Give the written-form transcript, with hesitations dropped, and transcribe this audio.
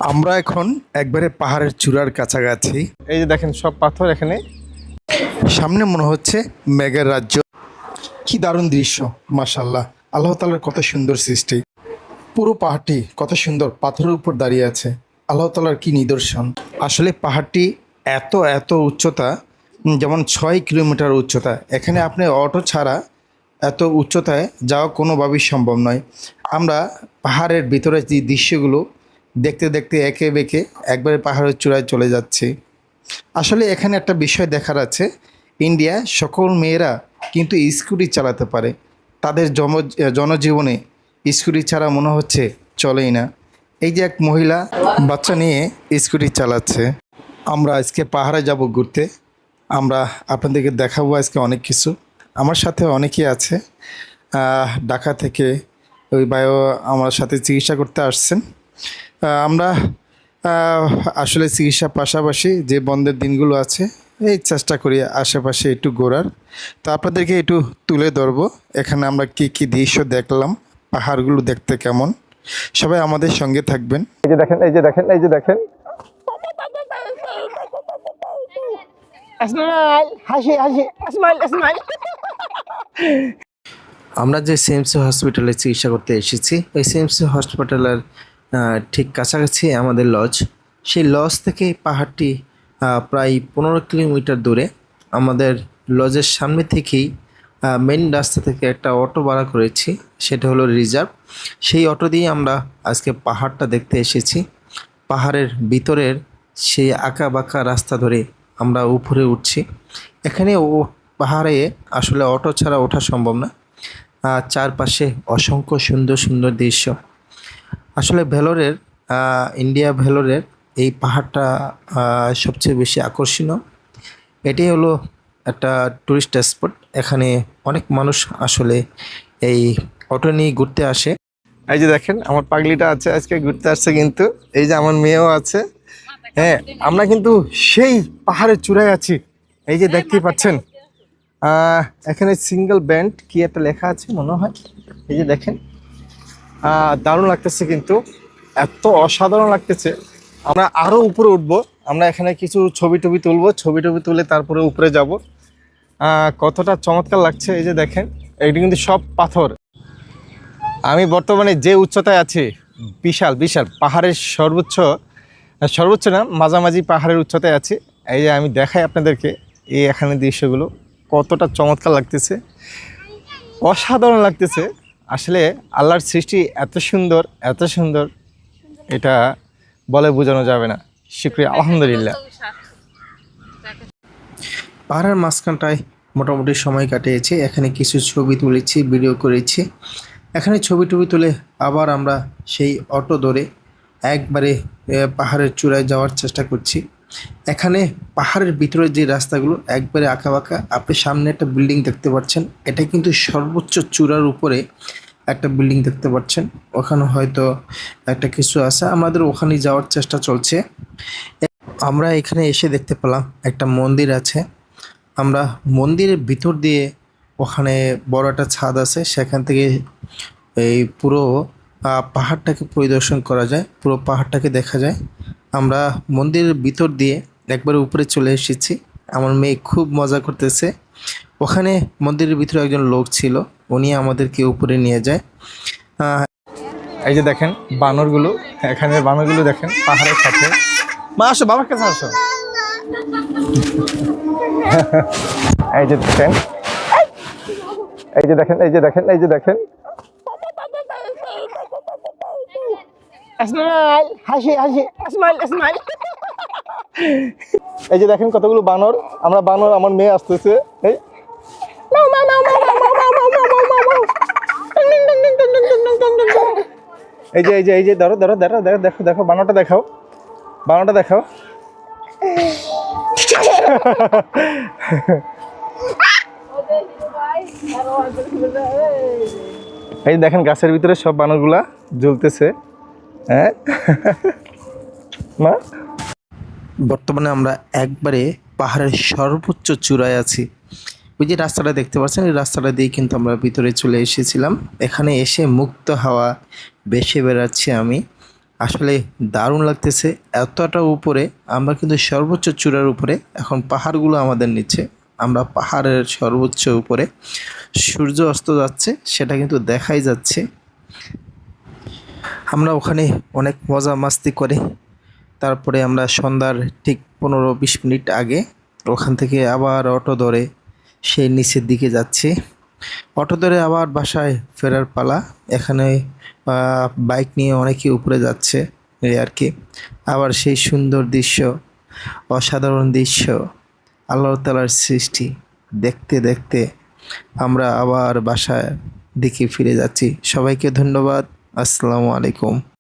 আমরা এখন একবারে পাহাড়ের চূড়ার কাছাকাছি। এই যে দেখেন সব পাথর এখানে। সামনে মনে হচ্ছে মেঘের রাজ্য। কি দারুণ দৃশ্য, মাশাআল্লাহ। আল্লাহ তাআলার কত সুন্দর সৃষ্টি। পুরো পাহাড়টি কত সুন্দর পাথরের উপর দাঁড়িয়ে আছে। আল্লাহ তাআলার কি নিদর্শন। আসলে পাহাড়টি এত এত উচ্চতা, যেমন 6 কিলোমিটার উচ্চতা। এখানে আপনি অটো ছাড়া এত উচ্চতায় যাওয়া কোনোভাবেই সম্ভব নয়। আমরা পাহাড়ের ভিতরে যে দৃশ্যগুলো দেখতে দেখতে একে বেঁকে একবারে পাহাড়ের চূড়ায় চলে যাচ্ছি। আসলে এখানে একটা বিষয় দেখার আছে, ইন্ডিয়া সকল মেয়েরা কিন্তু স্কুটি চালাতে পারে। তাদের জনজীবনে স্কুটি ছাড়া মনে হচ্ছে চলেই না। এই যে এক মহিলা বাচ্চা নিয়ে স্কুটি চালাচ্ছে। আমরা আজকে পাহাড়ে যাব ঘুরতে। আমরা আপনাদেরকে দেখাবো আজকে অনেক কিছু। আমার সাথে অনেকেই আছে, ঢাকা থেকে ওই ভাইও আমার সাথে চিকিৎসা করতে আসছেন। আমরা আসলে চিকিৎসার পাশাপাশি যে বন্ধের দিনগুলো আছে এই চেষ্টা করি আশেপাশে একটু ঘোরার। তো আপনাদেরকে একটু তুলে ধরবো এখানে আমরা কি কি দৃশ্য দেখলাম, পাহাড়গুলো দেখতে কেমন। সবাই আমাদের সঙ্গে থাকবেন। এই যে দেখেন, এই যে দেখেন, এই যে দেখেন, স্মাইল, হাসি হাসি, স্মাইল স্মাইল। আমরা যে সিএমসি হসপিটালে চিকিৎসা করতে এসেছি, ওই সিএমসি হসপিটালের ঠিক কাছাকাছি আমাদের লজ। সেই লজ থেকে পাহাড়টি প্রায় 15 কিলোমিটার দূরে। আমাদের লজের সামনে থেকেই মেন রাস্তা থেকে একটা অটো ভাড়া করেছি, সেটা হলো রিজার্ভ। সেই অটো দিয়ে আমরা আজকে পাহাড়টা দেখতে এসেছি। পাহাড়ের ভিতরের সেই আঁকা বাঁকা রাস্তা ধরে আমরা উপরে উঠছি। এখানে পাহাড়ে আসলে অটো ছাড়া ওঠা সম্ভব না। চারপাশে অসংখ্য সুন্দর সুন্দর দৃশ্য। আসলে ভেলোরের ইন্ডিয়া ভেলোরের এই পাহাড়টা সবচেয়ে বেশি আকর্ষণীয়। এটি হলো একটা টুরিস্ট স্পট। এখানে অনেক মানুষ আসলে এই অটো নিয়ে ঘুরতে আসে। এই যে দেখেন আমার পাগলিটা আছে, আজকে ঘুরতে আসছে কিন্তু। এই যে আমার মেয়েও আছে। হ্যাঁ, আমরা কিন্তু সেই পাহাড়ের চূড়ায় আছি। এই যে দেখতেই পাচ্ছেন, এখানে সিঙ্গেল ব্যান্ড কি একটা লেখা আছে মনে হয়। এই যে দেখেন, দারুণ লাগতেছে কিন্তু, এত অসাধারণ লাগতেছে। আমরা আরও উপরে উঠবো। আমরা এখানে কিছু ছবি টবি তুলবো, ছবি টবি তুলে তারপরে উপরে যাব। কতটা চমৎকার লাগছে। এই যে দেখেন, এটি কিন্তু সব পাথর। আমি বর্তমানে যে উচ্চতায় আছি, বিশাল বিশাল পাহাড়ের সর্বোচ্চ না, মাঝামাঝি পাহাড়ের উচ্চতায় আছি। এই যে আমি দেখাই আপনাদেরকে এই এখানে দৃশ্যগুলো কতটা চমৎকার লাগতেছে, অসাধারণ লাগতেছে। আসলে আল্লাহর সৃষ্টি এত সুন্দর, এত সুন্দর, এটা বলে বোঝানো যাবে না। শুকরিয়া, আলহামদুলিল্লাহ। পাহাড়ের মাঝখানটায় মোটামুটি সময় কাটিয়েছি। এখানে কিছু ছবি তুলেছি, ভিডিও করেছি। এখানে ছবি টবি তুলে আবার আমরা সেই অটো ধরে একবারে পাহাড়ের চূড়ায় যাওয়ার চেষ্টা করছি। এখানে পাহাড়ের ভিতরে যে রাস্তাগুলো একবারে আঁকা বাঁকা। আপনি সামনে একটা বিল্ডিং দেখতে পাচ্ছেন, এটা কিন্তু সর্বোচ্চ চূড়ার উপরে একটা বিল্ডিং দেখতে পাচ্ছেন। ওখানে হয়তো একটা কিছু আছে, আমাদের ওখানে যাওয়ার চেষ্টা চলছে। আমরা এখানে এসে দেখতে পেলাম একটা মন্দির আছে। আমরা মন্দিরের ভিতর দিয়ে, ওখানে বড় একটা ছাদ আছে, সেখান থেকে এই পুরো পাহাড়টাকে পরিদর্শন করা যায়, পুরো পাহাড়টাকে দেখা যায়। আমরা মন্দিরের ভিতর দিয়ে একবারে উপরে চলে এসেছি। আমার মেয়ে খুব মজা করতেছে। ওখানে মন্দিরের ভিতরে একজন লোক ছিল, উনি আমাদেরকে উপরে নিয়ে যায়। এই যে দেখেন বানরগুলো, এখানে বানরগুলো দেখেন পাহাড়ের সাথে। মা আসো, বাবার কাছে আসো। এই যে দেখেন, এই যে দেখেন, এই যে দেখেন, এই যে দেখেন, স্মাইল, হাসি হাসি, স্মাইল স্মাইল। এই যে দেখেন কতগুলো বানর। আমরা বানর, আমার মেয়ে আসতেছে। এই এই যে এই যে এই যে ধরো ধরো ধরো, দেখো দেখো বানরটা দেখাও, বানরটা দেখাও। এই দেখেন গাছের ভিতরে সব বানরগুলা ঝুলতেছে। হ্যাঁ মা, বর্তমানে আমরা একবারে পাহাড়ের সর্বোচ্চ চূড়ায় আছি। ওই যে রাস্তাটা দেখতে পাচ্ছেন, এই রাস্তাটা দিয়ে কিন্তু আমরা ভিতরে চলে এসেছিলাম। এখানে এসে মুক্ত হাওয়া বেশি বেড়াচ্ছি আমি। আসলে দারুণ লাগতেছে। এতটা উপরে, আমরা কিন্তু সর্বোচ্চ চূড়ার উপরে, এখন পাহাড়গুলো আমাদের নিচে, আমরা পাহাড়ের সর্বোচ্চ উপরে। সূর্য অস্ত যাচ্ছে, সেটা কিন্তু দেখাই যাচ্ছে। আমরা ওখানে অনেক মজা মাস্তি করে তারপরে আমরা সন্ধ্যার ঠিক 15-20 মিনিট আগে ওখান থেকে আবার অটো ধরে সেই নিচের দিকে যাচ্ছি। অটো ধরে আবার বাসায় ফেরার পালা। এখানে বাইক নিয়ে অনেকে উপরে যাচ্ছে, এই আর কি। আবার সেই সুন্দর দৃশ্য, অসাধারণ দৃশ্য, আল্লাহ তাআলার সৃষ্টি দেখতে দেখতে আমরা আবার বাসায় দিকে ফিরে যাচ্ছি। সবাইকে ধন্যবাদ। আসসালামু আলাইকুম।